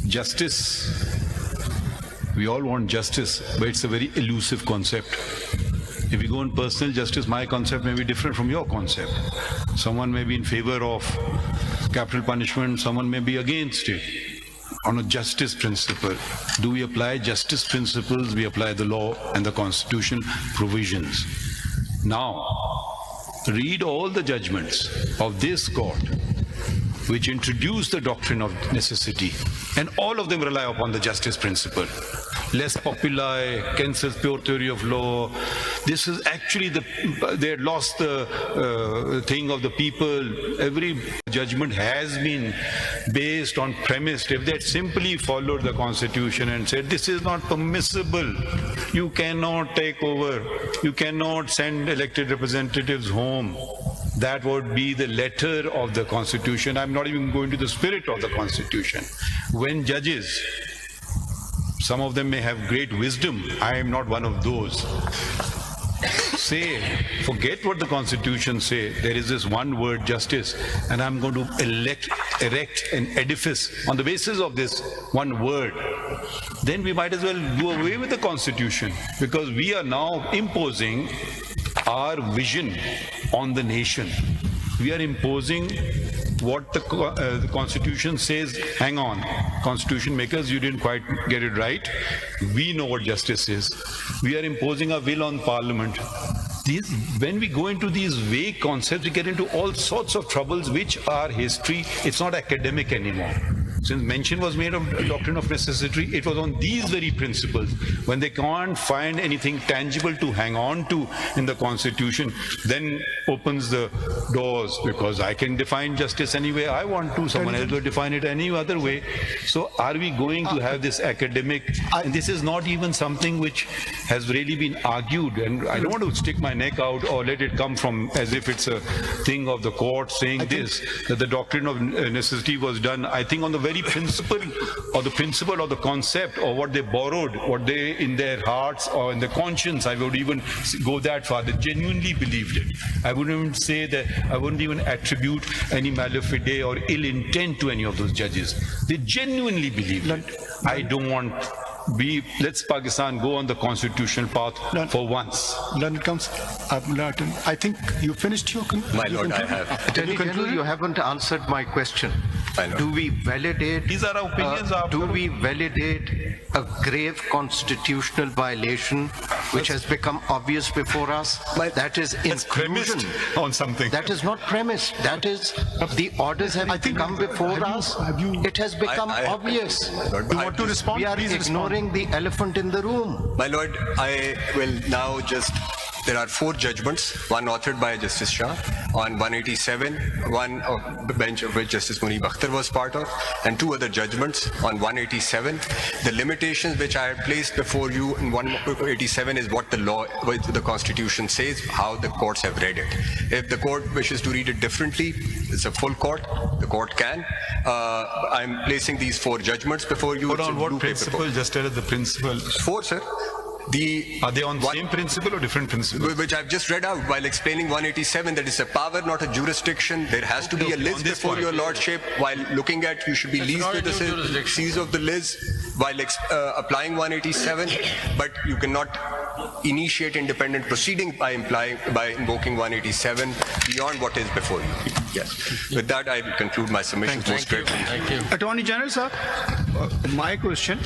Justice, we all want justice, but it's a very elusive concept. If you go on personal justice, my concept may be different from your concept. Someone may be in favor of capital punishment, someone may be against it. On a justice principle, do we apply justice principles? We apply the law and the constitution provisions. Now, read all the judgments of this court which introduce the doctrine of necessity, and all of them rely upon the justice principle. Les populi, Keynes's pure theory of law. This is actually they had lost the thing of the people. Every judgment has been based on premise. If they had simply followed the constitution and said, this is not permissible, you cannot take over, you cannot send elected representatives home. That would be the letter of the constitution. I'm not even going to the spirit of the constitution. When judges, some of them may have great wisdom, I am not one of those, say, forget what the constitution say, there is this one word, justice, and I'm going to erect an edifice on the basis of this one word, then we might as well do away with the constitution, because we are now imposing our vision on the nation. We are imposing what the constitution says. Hang on, constitution makers, you didn't quite get it right. We know what justice is. We are imposing our will on parliament. When we go into these vague concepts, we get into all sorts of troubles which are history. It's not academic anymore. Since mention was made of doctrine of necessity, it was on these very principles. When they can't find anything tangible to hang on to in the constitution, then opens the doors, because I can define justice any way I want to, someone else will define it any other way. So are we going to have this academic, and this is not even something which has really been argued, and I don't want to stick my neck out or let it come from as if it's a thing of the court saying this, that the doctrine of necessity was done, I think, on the very principle or the concept, or what they borrowed, what they in their hearts or in their conscience, I would even go that far, they genuinely believed it. I wouldn't even say that, I wouldn't even attribute any malafide or ill intent to any of those judges. They genuinely believed it. I don't want let's Pakistan go on the constitutional path for once. Learned comes, I think you finished your My lord, I have. Attorney General, you haven't answered my question. Do we validate? These are our opinions. Do we validate a grave constitutional violation which has become obvious before us? That is inclusion on something. That is not premised. That is the orders have come before us. It has become obvious. You want to respond? We are ignoring the elephant in the room. My lord, I will now just, there are 4 judgments, one authored by Justice Shah on 187, one of the bench of which Justice Munib Akhtar was part of, and 2 other judgments on 187. The limitations which I have placed before you in 187 is what the law, what the constitution says, how the courts have read it. If the court wishes to read it differently, it's a full court, the court can. I'm placing these 4 judgments before you. But on what principle? Just tell us the principle. 4, sir. Are they on the same principle or different principles? Which I've just read out while explaining 187, that it's a power, not a jurisdiction. There has to be a list before your lordship. While looking at, you should be leased with the seize of the list while applying 187, but you cannot initiate independent proceeding by invoking 187 beyond what is before you. Yes. With that, I will conclude my submission. Thank you. Attorney General, sir, my question,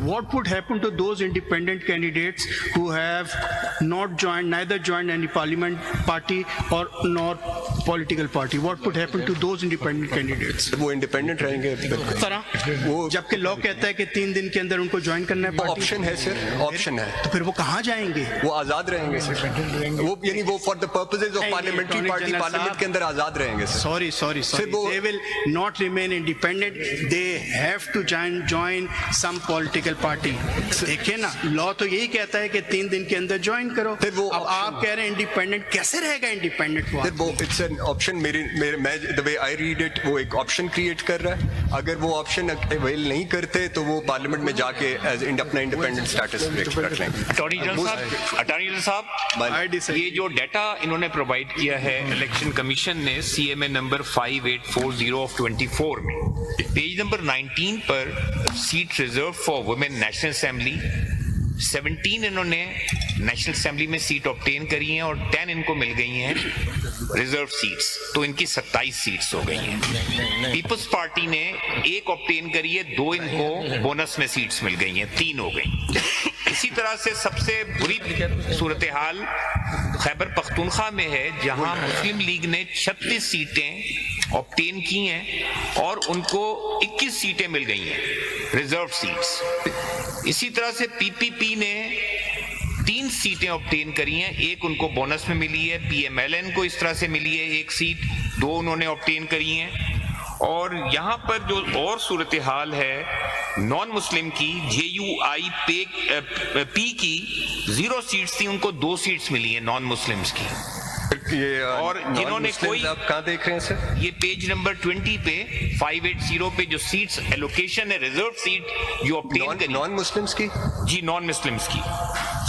what would happen to those independent candidates who have not joined, neither joined any parliament party or nor political party? What would happen to those independent candidates? वो independent रहेंगे तरह जबकि law कहता है कि 3 दिन के अंदर उनको ज्वाइन करना है पार्टी। ऑप्शन है सर, ऑप्शन है। तो फिर वो कहाँ जाएंगे? वो आजाद रहेंगे सर। वो यानी वो for the purposes of parliamentary party parliament के अंदर आजाद रहेंगे sir. Sorry. They will not remain independent. They have to join some political party. देखिए ना, लॉ तो यही कहता है कि 3 दिन के अंदर ज्वाइन करो। अब आप कह रहे हैं इंडिपेंडेंट, कैसे रहेगा इंडिपेंडेंट? वो इट्स एन ऑप्शन, मैं the way I read it, वो एक ऑप्शन क्रिएट कर रहा है। अगर वो ऑप्शन अवेल नहीं करते तो वो पार्लियामेंट में जाके एज अपना इंडिपेंडेंट स्टेटस रख लेंगे। अटॉर्नी जनरल साहब, ये जो डाटा इन्होंने प्रोवाइड किया है इलेक्शन कमीशन ने, CMA में नंबर 5840 ऑफ 24 में पेज नंबर 19 पर seat reserve for women national assembly 17 इन्होंने नेशनल असेंबली में सीट ऑब्टेन करी हैं और 10 इनको मिल गई हैं रिजर्व सीट्स, तो इनकी 27 सीट्स हो गई हैं। पीपल्स पार्टी ने 1 ऑब्टेन करी है, 2 इनको बोनस में सीट्स मिल गई हैं, 3 हो गई। इसी तरह से सबसे बुरी सूरत हाल खैबर पख्तूनख्वा में है, जहां मुस्लिम लीग ने 36 सीटें ऑब्टेन की हैं और उनको 21 सीटें मिल गई हैं रिजर्व सीट्स। इसी तरह से पीपीपी ने 3 सीटें ऑब्टेन करी हैं, 1 उनको बोनस में मिली है, पीएमएलएन को इस तरह से मिली है 1 सीट, 2 उन्होंने ऑब्टेन करी हैं। और यहाँ पर जो और सूरत हाल है नॉन मुस्लिम की, JUI पी की 0 सीट्स थी, उनको 2 सीट्स मिली हैं नॉन मुस्लिम्स की। ये और जिन्होंने कोई, आप कहाँ देख रहे हैं सर? ये पेज नंबर 20 पे 580 पे जो सीट्स एलोकेशन है, रिजर्व सीट जो ऑब्टेन करी नॉन मुस्लिम्स की? जी नॉन मुस्लिम्स की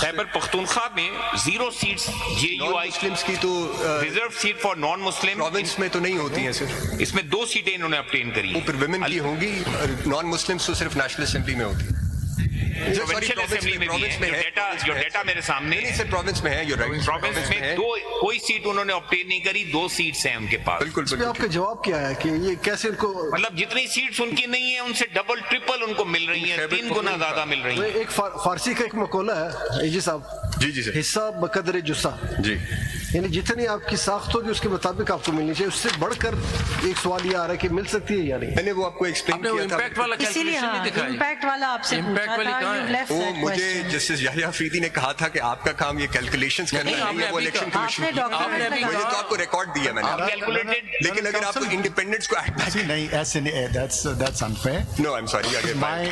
खैबर पख्तूनख्वा में 0 सीट्स JUI मुस्लिम्स की तो reserve seat for non Muslim province में तो नहीं होती हैं सर। इसमें 2 सीटें इन्होंने ऑब्टेन करी वो फिर विमेन की होंगी, नॉन मुस्लिम्स तो सिर्फ नेशनल असेंबली में होती है। प्रोविंशियल असेंबली में भी है, जो डेटा मेरे सामने नहीं सर, प्रोविंस में है, you're right, प्रोविंस में है। कोई सीट उन्होंने ऑब्टेन नहीं करी, 2 सीट्स हैं उनके पास। बिल्कुल इस पे बिल्कुल। आपका जवाब क्या है कि ये कैसे इनको मतलब जितनी सीट्स उनकी नहीं है उनसे डबल ट्रिपल उनको मिल रही है, 3 गुना ज्यादा मिल रही है। एक फारसी का एक मकौला है जी साहब, जी सर। हिस्सा बकदर जुस्सा, जी यानी जितनी आपकी साख्त होगी उसके मुताबिक आपको मिलनी चाहिए। उससे बढ़कर एक सवाल ये आ रहा है कि मिल सकती है या नहीं। मैंने वो आपको एक्सप्लेन आपने वो किया इम्पैक्ट था। वाला इसीलिए कैलकुलेशन नहीं दिखाई। इम्पैक्ट वाला आपसे Impact पूछा वाली था, कहाँ है? you've left वो that मुझे question. जस्टिस याहिया अफरीदी ने कहा था कि आपका काम ये कैलकुलेशंस करना नहीं, नहीं है, आपने वो अभी इलेक्शन कहा। कमीशन आपने की। डॉक्टर आपने अभी मुझे कहा। तो आपको रिकॉर्ड दिया मैंने। कैलकुलेटेड, लेकिन अगर आपको इंडिपेंडेंस को add See, nahi, that's unfair. No I am sorry It's my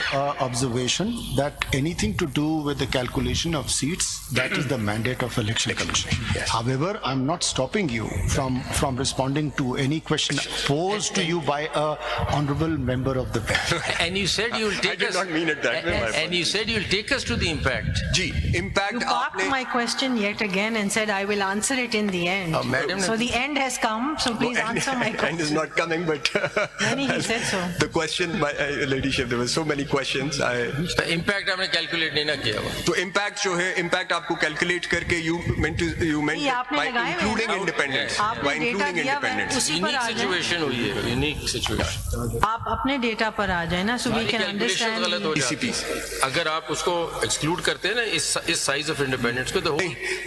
observation that anything to do with the calculation of seats, that is the mandate of election commission. However, I'm not stopping you from responding to any question posed to you by a honorable member of the bench. And you said you will I take did us. not mean it that way, my And you said you will take us to the impact. जी You impact parked आपने my question yet again and said I will answer it in the end. Madam, So the end has come, so please answer my end is question. not coming, but नहीं, he said so. the question, my ladyship, there were so many questions. The impact आपने calculate नहीं ना किया हुआ। तो impact जो है, impact आपको कैलकुलेट करके you meant नहीं, आपने by लगाए हुए हैं including ना। independence, आपने by डेटा including दिया हुआ है, independence. उसी पर यूनिक आ जाए। सिचुएशन हुई है, यूनिक सिचुएशन। आप अपने डेटा पर आ जाए ना, so we can कैलकुलेशन गलत हो understand. इसी जाती piece. है। अगर आप उसको एक्सक्लूड करते हैं ना इस साइज ऑफ इंडिपेंडेंस को, तो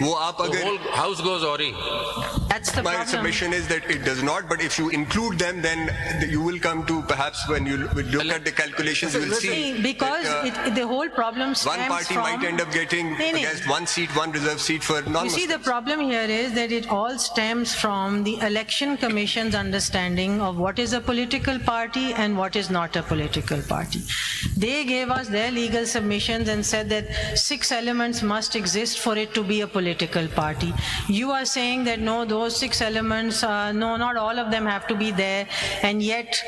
वो आप अगर whole house goes awry. That's the my problem. submission is that it does not, but if you include them, then you will come to perhaps when you look at the calculations, you will see See, because that, the whole problem one stems party from. might end up getting नहीं, नहीं. against 1 seat, 1 reserve seat for You see, the non-Muslims. problem here is that it all stems from the Election Commission's understanding of what is a political party and what is not a political party. They gave us their legal submissions and said that 6 elements must exist for it to be a political party. You are saying that no, those 6 elements, no, not all of them have to be there, and yet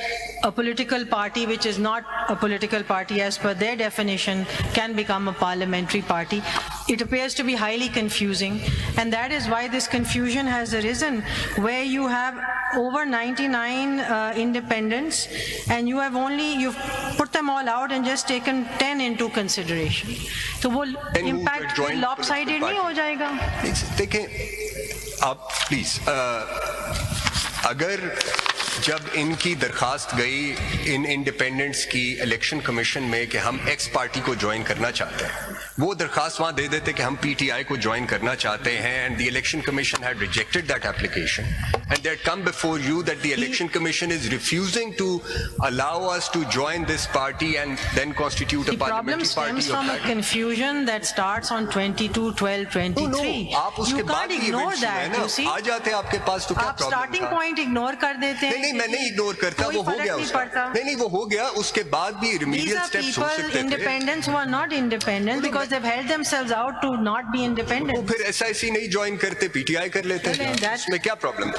a political party which is not a political party as per their definition can become a parliamentary party. It appears to be highly confusing, and that is why this confusion has arisen, where you have over 99 independents, and you've put them all out and just taken 10 into consideration. So वो Then who impact could join lopsided political नहीं हो जाएगा? देखें आप please अगर जब इनकी दरखास्त गई इन इंडिपेंडेंट्स की इलेक्शन कमीशन में कि हम एक्स पार्टी को ज्वाइन करना चाहते हैं, वो दरखास्त वहां दे देते कि हम पीटीआई को ज्वाइन करना चाहते हैं, and the election commission had rejected that application and they had come before you that the election commission is refusing to allow us to join this party and then constitute a The problem parliamentary stems party from a confusion that starts on 22/12/23. आप उसके You बाद can't he ignore events जो है that, ना, you see. आ जाते आपके पास तो क्या आप प्रॉब्लम स्टार्टिंग था? पॉइंट इग्नोर कर देते हैं। नहीं मैं नहीं इग्नोर करता, कोई वो हो फर्क गया नहीं उसका। पड़ता। नहीं वो हो गया, उसके बाद भी These रिमीडियल are स्टेप्स हो people, सकते थे। independents who are not independent because they've held themselves out to not be वो independent. फिर एसआईसी नहीं ज्वाइन करते, पीटीआई कर लेते Well, हैं, that- उसमें क्या प्रॉब्लम था?